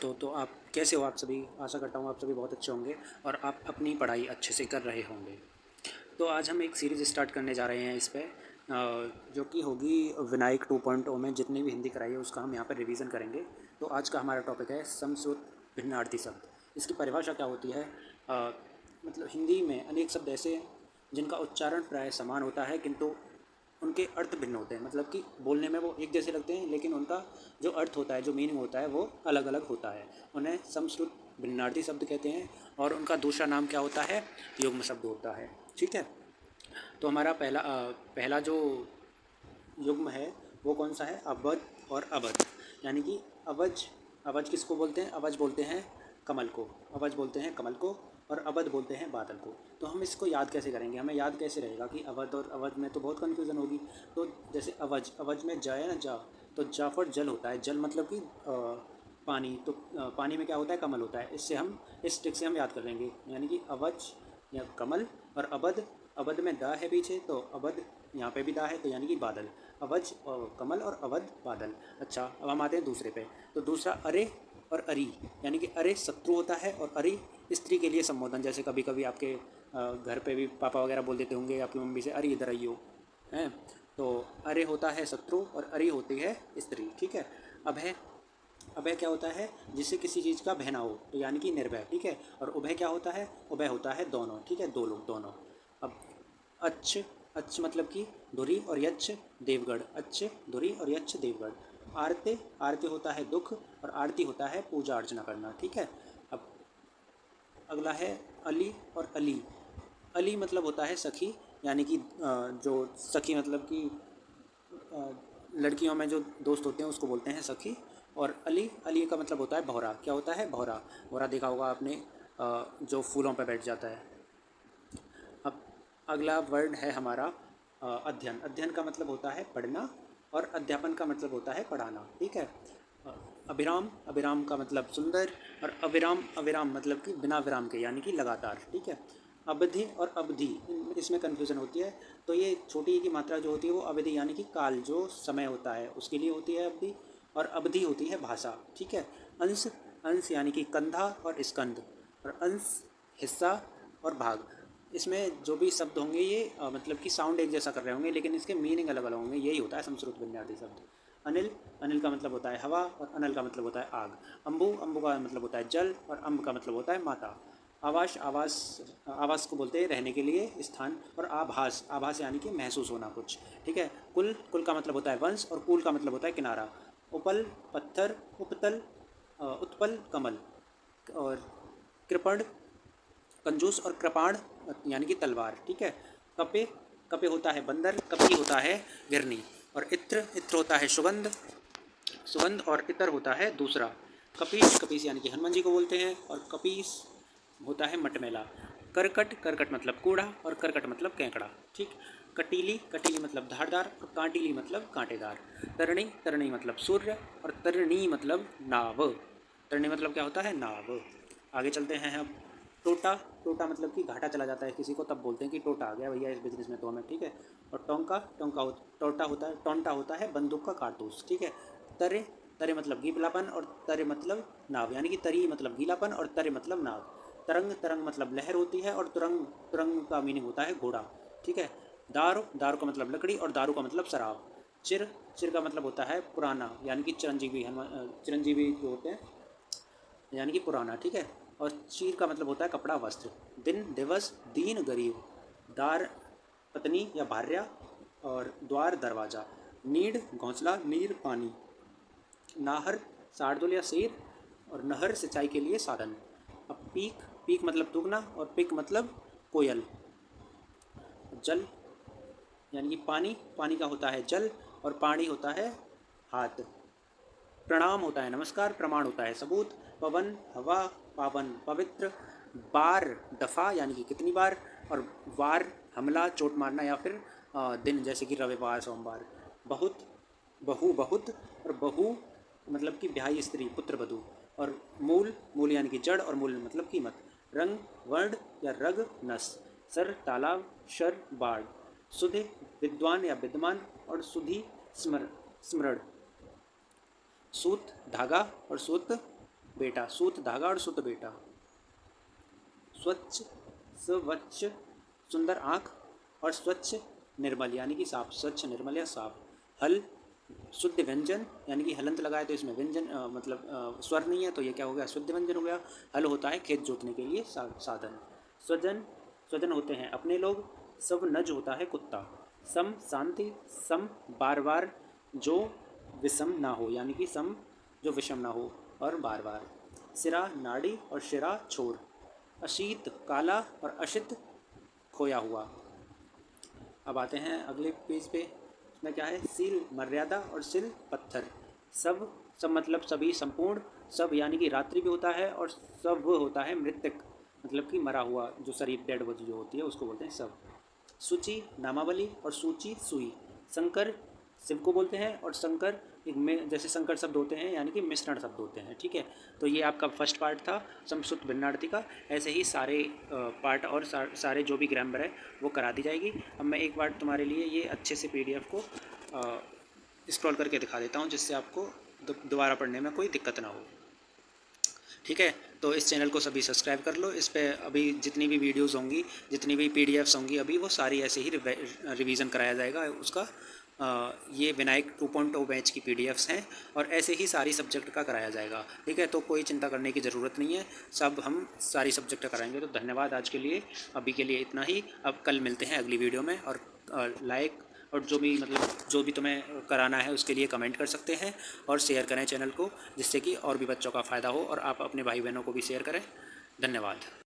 दोस्तों, तो आप कैसे हो? आप सभी, आशा करता हूँ आप सभी बहुत अच्छे होंगे और आप अपनी पढ़ाई अच्छे से कर रहे होंगे। तो आज हम एक सीरीज़ स्टार्ट करने जा रहे हैं इस पे, जो कि होगी विनायक 2.0 में जितनी भी हिंदी कराई है उसका हम यहाँ पर रिवीजन करेंगे। तो आज का हमारा टॉपिक है समश्रुत भिन्नार्थी शब्द। इसकी परिभाषा क्या होती है? मतलब हिंदी में अनेक शब्द ऐसे हैं जिनका उच्चारण प्राय समान होता है, किंतु उनके अर्थ भिन्न होते हैं। मतलब कि बोलने में वो एक जैसे लगते हैं, लेकिन उनका जो अर्थ होता है, जो मीनिंग होता है, वो अलग अलग होता है। उन्हें समश्रुत भिन्नार्थी शब्द कहते हैं और उनका दूसरा नाम क्या होता है? युग्म शब्द होता है। ठीक है। तो हमारा पहला जो युग्म है वो कौन सा है? अवध और अवध। यानी कि अवज, अवज किसको बोलते हैं? अवज बोलते हैं कमल को, अवज बोलते हैं कमल को, और अवध बोलते हैं बादल को। तो हम इसको याद कैसे करेंगे? हमें याद कैसे रहेगा कि अवध और अवध में तो बहुत कन्फ्यूज़न होगी। तो जैसे अवज, अवज में जा है ना, जा, तो जा फॉर जल होता है। जल मतलब कि पानी। तो पानी में क्या होता है? कमल होता है। इससे हम, इस ट्रिक से हम याद कर लेंगे। यानी कि अवज या कमल, और अवध, अवध में दा है पीछे, तो अवध यहाँ पे भी दा है, तो यानी कि बादल। अवज और कमल और अवध बादल। अच्छा, अब हम आते हैं दूसरे पे। तो दूसरा अरे और अरी। यानी कि अरे शत्रु होता है और अरी स्त्री के लिए संबोधन। जैसे कभी कभी आपके घर पे भी पापा वगैरह बोल देते होंगे आपकी मम्मी से, अरे इधर आइयो, हैं। तो अरे होता है शत्रु और अरी होती है स्त्री। ठीक है। अभय, अभय क्या होता है? जिससे किसी चीज़ का भय ना हो, तो यानी कि निर्भय। ठीक है। और उभय क्या होता है? उभय होता है दोनों। ठीक है, दो लोग, दोनों। अब अच्छ, अच्छ मतलब कि धुरी और यच्छ देवगढ़। अच्छ, धुरी और यच्छ देवगढ़। आरते, आरते होता है दुख, और आरती होता है पूजा अर्चना करना। ठीक है। अब अगला है अली और अली। अली मतलब होता है सखी। यानी कि जो सखी मतलब कि लड़कियों में जो दोस्त होते हैं उसको बोलते हैं सखी। और अली, अली का मतलब होता है भौरा। क्या होता है? भौरा। भौरा देखा होगा आपने, जो फूलों पर बैठ जाता है। अब अगला वर्ड है हमारा अध्ययन। अध्ययन का मतलब होता है पढ़ना, और अध्यापन का मतलब होता है पढ़ाना। ठीक है। अभिराम, अभिराम का मतलब सुंदर, और अविराम, अविराम मतलब कि बिना विराम के, यानी कि लगातार। ठीक है। अवधि और अवधि, इसमें कन्फ्यूज़न होती है। तो ये छोटी की मात्रा जो होती है वो अवधि यानी कि काल, जो समय होता है उसके लिए होती है अवधि, और अवधि होती है भाषा। ठीक है। अंश, अंश यानी कि कंधा और स्कंद, और अंश हिस्सा और भाग। इसमें जो भी शब्द होंगे ये मतलब कि साउंड एक जैसा कर रहे होंगे, लेकिन इसके मीनिंग अलग अलग होंगे। यही होता है संस्कृत बुनियादी शब्द। अनिल, अनिल का मतलब होता है हवा, और अनल का मतलब होता है आग। अम्बु, अम्बु का मतलब होता है जल, और अम्ब का मतलब होता है माता। आवास, आवास, आवास को बोलते हैं रहने के लिए स्थान। और आभास, आभास यानी कि महसूस होना कुछ। ठीक है। कुल, कुल का मतलब होता है वंश, और कुल का मतलब होता है किनारा। उपल, पत्थर, उपतल, उत्पल, कमल। और कृपण, कंजूस, और कृपाण यानी कि तलवार। ठीक है। कपे, कपे होता है बंदर, कपी होता है गिरनी। और इत्र, इत्र होता है सुगंध, सुगंध, और इतर होता है दूसरा। कपीस, कपीस यानी कि हनुमान जी को बोलते हैं, और कपीस होता है मटमैला। करकट, करकट मतलब कूड़ा, और करकट मतलब केंकड़ा। ठीक। कटीली, कटीली मतलब धारदार, और कांटीली मतलब कांटेदार। तरणी, तरणी मतलब सूर्य, और तरणी मतलब नाव। तरणी मतलब क्या होता है? नाव। आगे चलते हैं अब। टोटा, टोटा मतलब कि घाटा चला जाता है किसी को, तब बोलते हैं कि टोटा आ गया भैया इस बिजनेस में तो हमें। ठीक है। और टोंका, टोंका टोटा होता है, टोंटा होता है बंदूक का कारतूस। ठीक है। तरे, तरे मतलब गीलापन, और तरे मतलब नाव। यानी कि तरी मतलब गीलापन, और तरे मतलब नाव। तरंग, तरंग मतलब लहर होती है, और तुरंग, तुरंग का मीनिंग होता है घोड़ा। ठीक है। दारू, दारू का मतलब लकड़ी, और दारू का मतलब शराब। चिर, चिर का मतलब होता है पुराना, यानी कि चिरंजीवी, चिरंजीवी जो होते हैं, यानी कि पुराना। ठीक है। और चीर का मतलब होता है कपड़ा, वस्त्र। दिन, दिवस, दीन, गरीब। दार, पत्नी या भार्या, और द्वार, दरवाज़ा। नीड, घोंसला, नीर, पानी। नाहर, शार्दुल या शेर, और नहर, सिंचाई के लिए साधन। अब पीक, पीक मतलब दुगना, और पिक मतलब कोयल। जल यानी कि पानी, पानी का होता है जल, और पानी होता है हाथ। प्रणाम होता है नमस्कार, प्रमाण होता है सबूत। पवन, हवा, पावन, पवित्र। बार, दफ़ा यानी कि कितनी बार, और वार, हमला, चोट मारना, या फिर दिन, जैसे कि रविवार, सोमवार। बहुत, बहु, बहुत, और बहु मतलब कि ब्याही स्त्री, पुत्र वधू। और मूल, मूल यानी कि जड़, और मूल मतलब कीमत। रंग, वर्ण, या रग, नस। सर, तालाब, शर, बाढ़। सुधि, विद्वान या विद्वान, और सुधि, स्मरण, सूत, धागा, और सूत, बेटा, सूत धागा और सुत बेटा। स्वच्छ, स्वच्छ सुंदर आँख, और स्वच्छ निर्मल यानी कि साफ, स्वच्छ निर्मल या साफ। हल शुद्ध व्यंजन यानी कि हलंत लगाए तो इसमें व्यंजन मतलब स्वर नहीं है, तो ये क्या हो गया, शुद्ध व्यंजन हो गया। हल होता है खेत जोतने के लिए साधन। स्वजन, स्वजन होते हैं अपने लोग। सब नज होता है कुत्ता। सम शांति, सम बार बार जो विषम ना हो यानी कि सम जो विषम ना हो और बार बार। सिरा नाड़ी और शिरा छोर। अशीत काला और अशित खोया हुआ। अब आते हैं अगले पेज पे, इसमें क्या है, सील मर्यादा और सिल पत्थर। सब, सब मतलब सभी, संपूर्ण, सब यानी कि रात्रि भी होता है, और सब होता है मृतक मतलब कि मरा हुआ जो शरीर, डेड बॉडी जो होती है उसको बोलते हैं सब। सूची नामावली और सूची सुई। शंकर शिव को बोलते हैं, और शंकर एक में जैसे संकर शब्द होते हैं यानी कि मिश्रण शब्द होते हैं, ठीक है। तो ये आपका फर्स्ट पार्ट था संस्कृत भिन्नार्थी का। ऐसे ही सारे पार्ट और सारे जो भी ग्रामर है वो करा दी जाएगी। अब मैं एक बार तुम्हारे लिए ये अच्छे से PDF को स्क्रॉल करके दिखा देता हूँ, जिससे आपको दोबारा पढ़ने में कोई दिक्कत ना हो, ठीक है। तो इस चैनल को सभी सब्सक्राइब कर लो। इस पर अभी जितनी भी वीडियोस होंगी, जितनी भी PDFs होंगी, अभी वो सारी ऐसे ही रिवीजन कराया जाएगा उसका। ये विनायक 2.0 बैच की PDFs हैं, और ऐसे ही सारी सब्जेक्ट का कराया जाएगा, ठीक है। तो कोई चिंता करने की ज़रूरत नहीं है, सब हम सारी सब्जेक्ट कराएंगे। तो धन्यवाद आज के लिए, अभी के लिए इतना ही। अब कल मिलते हैं अगली वीडियो में, और लाइक और जो भी मतलब जो भी तुम्हें कराना है उसके लिए कमेंट कर सकते हैं, और शेयर करें चैनल को, जिससे कि और भी बच्चों का फ़ायदा हो, और आप अपने भाई बहनों को भी शेयर करें। धन्यवाद।